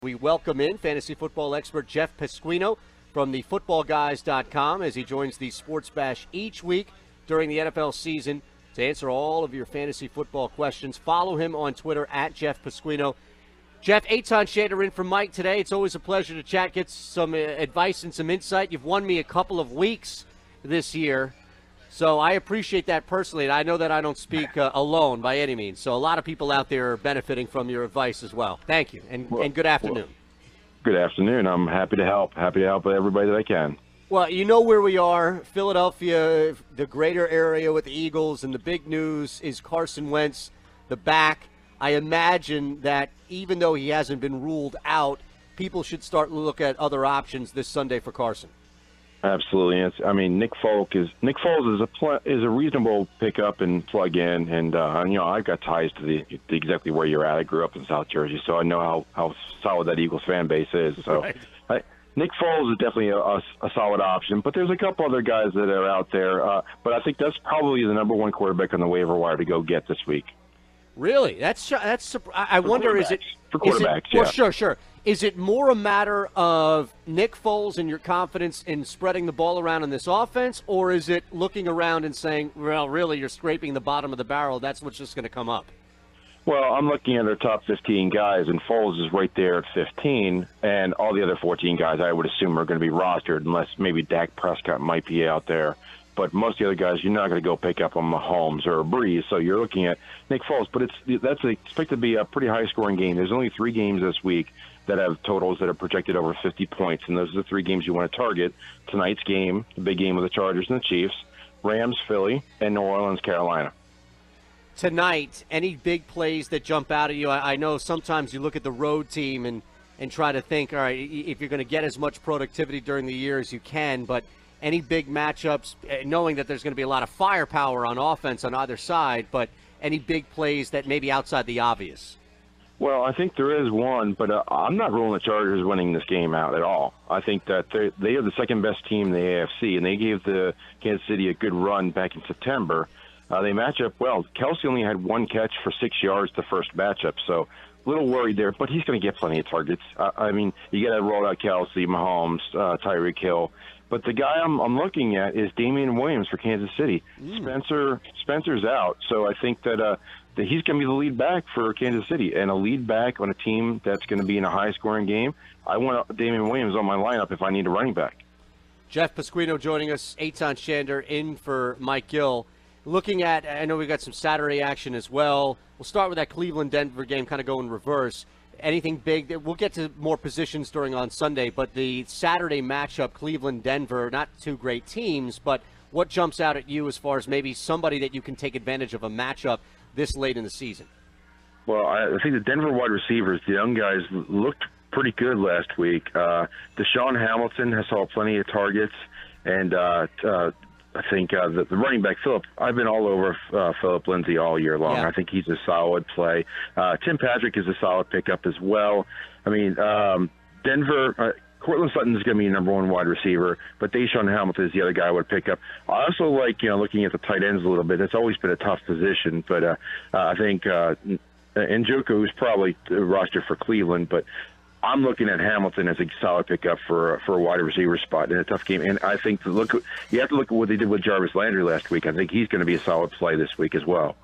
We welcome in fantasy football expert Jeff Pasquino from the footballguys.com as he joins the Sports Bash each week during the NFL season to answer all of your fantasy football questions. Follow him on Twitter at Jeff Pasquino. Jeff, Eytan Shander in for Mike today. It's always a pleasure to chat, get some advice and some insight. You've won me a couple of weeks this year, so I appreciate that personally, and I know that I don't speak alone by any means. So a lot of people out there are benefiting from your advice as well. Thank you, and good afternoon. Good afternoon. I'm happy to help. Happy to help everybody that I can. Well, you know where we are, Philadelphia, the greater area with the Eagles, and the big news is Carson Wentz, the back. I imagine that even though he hasn't been ruled out, people should start to look at other options this Sunday for Carson. Absolutely. Nick Foles is a reasonable pickup and plug in, and I've got ties to the exactly where you're at. I grew up in South Jersey, so I know how solid that Eagles fan base is. So, right. Nick Foles is definitely a solid option, but there's a couple other guys that are out there. But I think that's probably the number one quarterback on the waiver wire to go get this week. Really? I wonder, is it for quarterbacks? Yeah. Well, sure. Is it more a matter of Nick Foles and your confidence in spreading the ball around in this offense, or is it looking around and saying, well, really, you're scraping the bottom of the barrel, that's what's just going to come up? Well, I'm looking at their top 15 guys, and Foles is right there at 15, and all the other 14 guys I would assume are going to be rostered, unless maybe Dak Prescott might be out there. But most of the other guys, you're not going to go pick up on Mahomes or a Breeze, so you're looking at Nick Foles. But that's expected to be a pretty high-scoring game. There's only 3 games this week that have totals that are projected over 50 points, and those are the 3 games you want to target. Tonight's game, the big game with the Chargers and the Chiefs, Rams, Philly, and New Orleans, Carolina. Tonight, any big plays that jump out at you? I know sometimes you look at the road team and try to think, all right, if you're going to get as much productivity during the year as you can, but any big matchups, knowing that there's going to be a lot of firepower on offense on either side, but any big plays that may be outside the obvious? Well, I think there is one, but I'm not ruling the Chargers winning this game out at all. I think that they are the second-best team in the AFC, and they gave the Kansas City a good run back in September. They match up well. Kelsey only had 1 catch for 6 yards the first matchup, so a little worried there, but he's going to get plenty of targets. You got to roll out Kelsey, Mahomes, Tyreek Hill. But the guy I'm looking at is Damian Williams for Kansas City. Spencer's out, so I think that he's going to be the lead back for Kansas City, and a lead back on a team that's going to be in a high-scoring game. I want Damian Williams on my lineup if I need a running back. Jeff Pasquino joining us, Eytan Shander in for Mike Gill. Looking at, I know we've got some Saturday action as well. We'll start with that Cleveland-Denver game, kind of go in reverse. Anything big? We'll get to more positions on Sunday, but the Saturday matchup, Cleveland-Denver, not 2 great teams, but what jumps out at you as far as maybe somebody that you can take advantage of a matchup this late in the season? Well, I think the Denver wide receivers, the young guys, looked pretty good last week. Deshaun Hamilton has saw plenty of targets, and I think the running back, Philip, I've been all over Philip Lindsay all year long. Yeah. I think he's a solid play. Tim Patrick is a solid pickup as well. Denver, Cortland Sutton is going to be number 1 wide receiver, but Deshaun Hamilton is the other guy I would pick up. I also like, looking at the tight ends a little bit. It's always been a tough position, but I think Njoku is probably rostered for Cleveland, but I'm looking at Hamilton as a solid pickup for a wide receiver spot in a tough game. And I think you have to look at what they did with Jarvis Landry last week. I think he's going to be a solid play this week as well.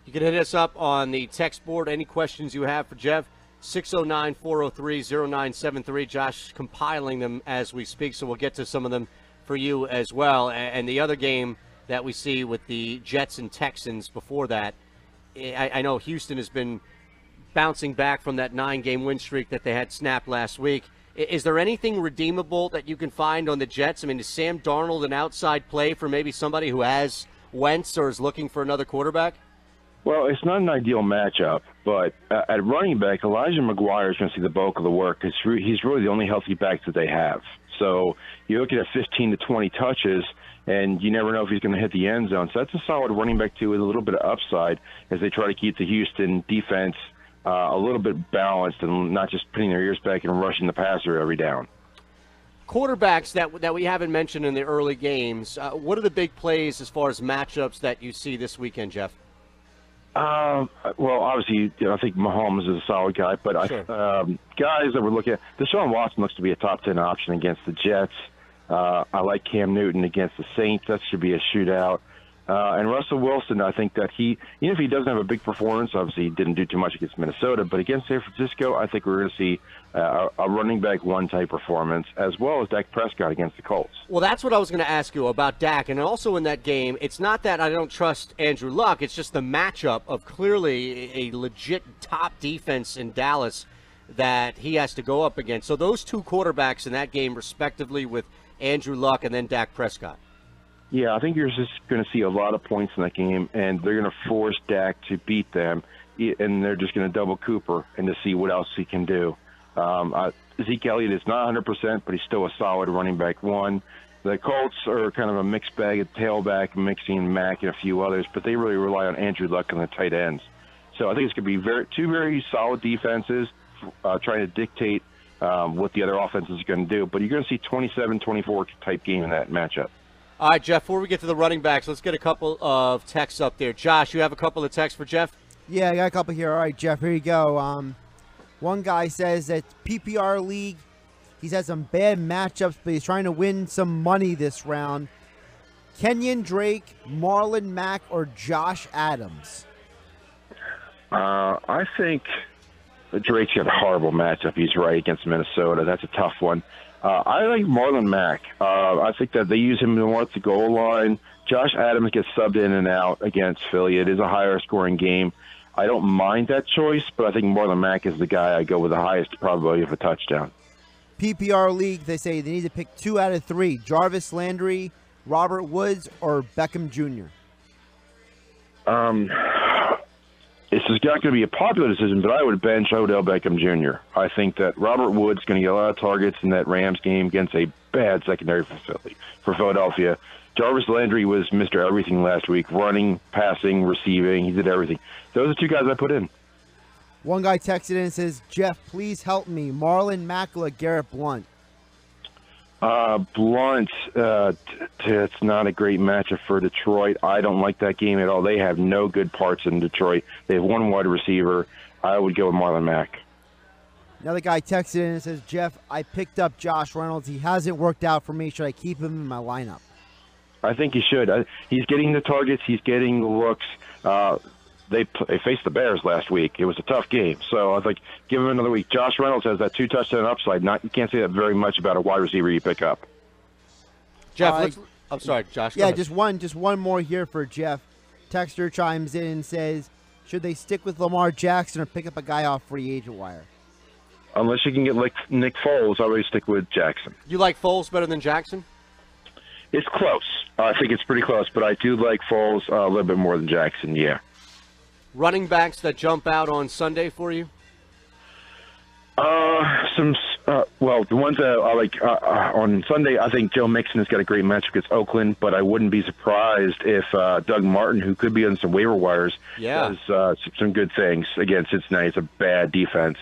You can hit us up on the text board. Any questions you have for Jeff, 609-403-0973. Josh compiling them as we speak, so we'll get to some of them for you as well. And the other game that we see with the Jets and Texans before that, I know Houston has been bouncing back from that 9-game win streak that they had snapped last week. Is there anything redeemable that you can find on the Jets? Is Sam Darnold an outside play for maybe somebody who has Wentz or is looking for another quarterback? Well, it's not an ideal matchup, but at running back, Elijah McGuire is going to see the bulk of the work because he's really the only healthy back that they have. So you're looking at 15 to 20 touches, and you never know if he's going to hit the end zone. So that's a solid running back, too, with a little bit of upside as they try to keep the Houston defense a little bit balanced and not just putting their ears back and rushing the passer every down. Quarterbacks that we haven't mentioned in the early games, what are the big plays as far as matchups that you see this weekend, Jeff? Well, obviously, I think Mahomes is a solid guy, but Sure. Guys that we're looking at, Deshaun Watson looks to be a top 10 option against the Jets. I like Cam Newton against the Saints. That should be a shootout. And Russell Wilson, I think that even if he doesn't have a big performance, obviously he didn't do too much against Minnesota, but against San Francisco, I think we're going to see a running back one type performance, as well as Dak Prescott against the Colts. Well, that's what I was going to ask you about Dak. And also in that game, it's not that I don't trust Andrew Luck. It's just the matchup of clearly a legit top defense in Dallas that he has to go up against. So those two quarterbacks in that game, respectively, with Andrew Luck and then Dak Prescott. Yeah, I think you're just going to see a lot of points in that game, and they're going to force Dak to beat them, and they're just going to double Cooper and to see what else he can do. Zeke Elliott is not 100%, but he's still a solid running back one. The Colts are kind of a mixed bag of tailback, mixing Mack and a few others, but they really rely on Andrew Luck and the tight ends. So I think it's going to be two very solid defenses trying to dictate what the other offenses are going to do. But you're going to see 27-24 type game in that matchup. All right, Jeff, before we get to the running backs, let's get a couple of texts up there. Josh, you have a couple of texts for Jeff? Yeah, I got a couple here. All right, Jeff, here you go. One guy says that PPR league, he's had some bad matchups, but he's trying to win some money this round. Kenyon Drake, Marlon Mack, or Josh Adams? I think Drake's got a horrible matchup. He's right against Minnesota. That's a tough one. I like Marlon Mack. I think that they use him more at the goal line. Josh Adams gets subbed in and out against Philly. It is a higher scoring game. I don't mind that choice, but I think Marlon Mack is the guy I go with the highest probability of a touchdown. PPR league, they say they need to pick 2 out of 3. Jarvis Landry, Robert Woods, or Beckham Jr.? This is not going to be a popular decision, but I would bench Odell Beckham Jr. I think that Robert Woods is going to get a lot of targets in that Rams game against a bad secondary for Philadelphia. Jarvis Landry was Mr. Everything last week, running, passing, receiving. He did everything. Those are 2 guys I put in. One guy texted in and says, Jeff, please help me. Marlon Mack or Garrett Blunt? Blunt, it's not a great matchup for Detroit. I don't like that game at all. They have no good parts in Detroit. They have one wide receiver. I would go with Marlon Mack. Another guy texted in and says, Jeff, I picked up Josh Reynolds. He hasn't worked out for me. Should I keep him in my lineup? I think you should. He's getting the targets. He's getting the looks. They faced the Bears last week. It was a tough game. So I think give him another week. Josh Reynolds has that 2-touchdown upside. You can't say that very much about a wide receiver you pick up. Jeff, I'm sorry, Josh. Yeah, just one more here for Jeff. Texter chimes in and says, should they stick with Lamar Jackson or pick up a guy off free agent wire? Unless you can get like Nick Foles, I always stick with Jackson. You like Foles better than Jackson? It's close. I think it's pretty close, but I do like Foles a little bit more than Jackson, yeah. Running backs that jump out on Sunday for you? The ones that I like on Sunday, I think Joe Mixon has got a great matchup against Oakland, but I wouldn't be surprised if Doug Martin, who could be on some waiver wires, does some good things against Cincinnati. It's a bad defense.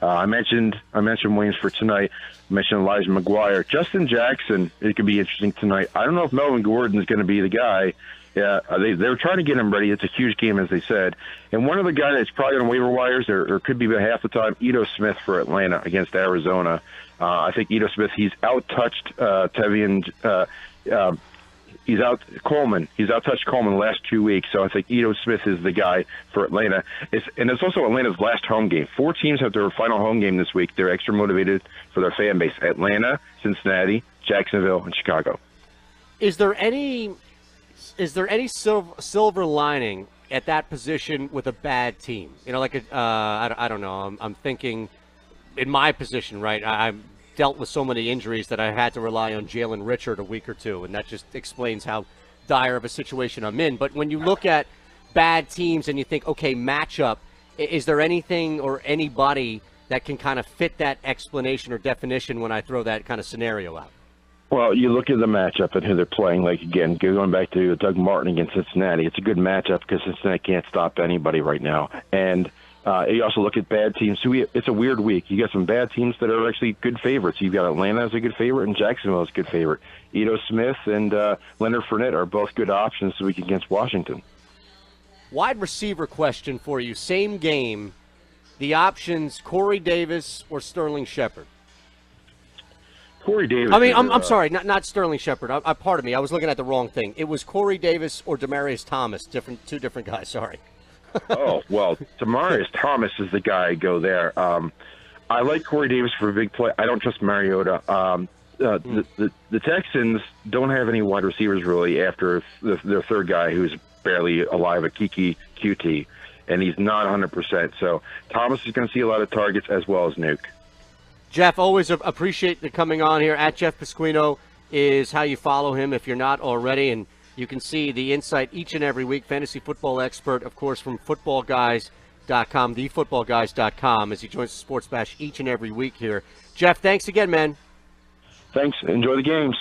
I mentioned Williams for tonight. I mentioned Elijah McGuire. Justin Jackson, it could be interesting tonight. I don't know if Melvin Gordon is going to be the guy. Yeah, they're trying to get him ready. It's a huge game, as they said. And one other guy that's probably on waiver wires, or could be about half the time, Ito Smith for Atlanta against Arizona. I think Ito Smith, he's out-touched Tevian. He's out-touched Coleman the last 2 weeks, so I think Ito Smith is the guy for Atlanta. It's also Atlanta's last home game. 4 teams have their final home game this week. They're extra motivated for their fan base. Atlanta, Cincinnati, Jacksonville, and Chicago. Is there any silver lining at that position with a bad team? I don't know. I'm thinking in my position, right? I've dealt with so many injuries that I had to rely on Jalen Richard a week or two, and that just explains how dire of a situation I'm in. But when you look at bad teams and you think, okay, matchup, is there anything or anybody that can kind of fit that explanation or definition when I throw that kind of scenario out? Well, you look at the matchup and who they're playing. Like, again, going back to Doug Martin against Cincinnati, it's a good matchup because Cincinnati can't stop anybody right now. And you also look at bad teams. It's a weird week. You got some bad teams that are actually good favorites. You've got Atlanta as a good favorite and Jacksonville as a good favorite. Ito Smith and Leonard Fournette are both good options this week against Washington. Wide receiver question for you. Same game. The options: Corey Davis or Sterling Shepard. Corey Davis. I mean, I'm sorry, not Sterling Shepard. Pardon me, I was looking at the wrong thing. It was Corey Davis or Demaryius Thomas. Two different guys. Sorry. Oh well, Demaryius Thomas is the guy. I go there. I like Corey Davis for a big play. I don't trust Mariota. The Texans don't have any wide receivers really after their third guy, who's barely alive, a Kiki QT, and he's not 100%. So Thomas is going to see a lot of targets as well as Nuke. Jeff, always appreciate the coming on here. At Jeff Pasquino is how you follow him if you're not already, and you can see the insight each and every week. Fantasy football expert, of course, from footballguys.com, thefootballguys.com, as he joins the Sports Bash each and every week here. Jeff, thanks again, man. Thanks. Enjoy the games.